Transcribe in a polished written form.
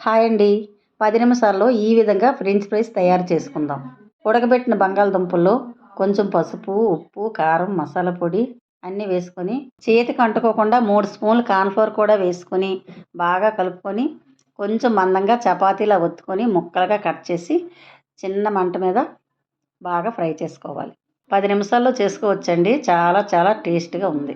Hi అండి. 10 నిమిషాల్లో ఈ విధంగా ఫ్రెంచ్ ఫ్రైస్ తయారు చేసుకుందాం. ఉడకబెట్టిన బంగాళదుంపల్లో కొంచెం పసుపు, ఉప్పు, కారం, మసాలా పొడి అన్నీ వేసుకొని చేతికి అంటుకోకుండా 3 స్పూన్లు కార్న్‌ఫ్లోర్ కూడా వేసుకొని బాగా కలుపుకొని కొంచెం మందంగా చపాతీలా ఒత్తుకొని ముక్కలుగా కట్ చేసి చిన్న మంట మీద బాగా ఫ్రై చేసుకోవాలి. 10 నిమిషాల్లో చేసుకోవచ్చండి. చాలా చాలా టేస్ట్‌గా ఉంది.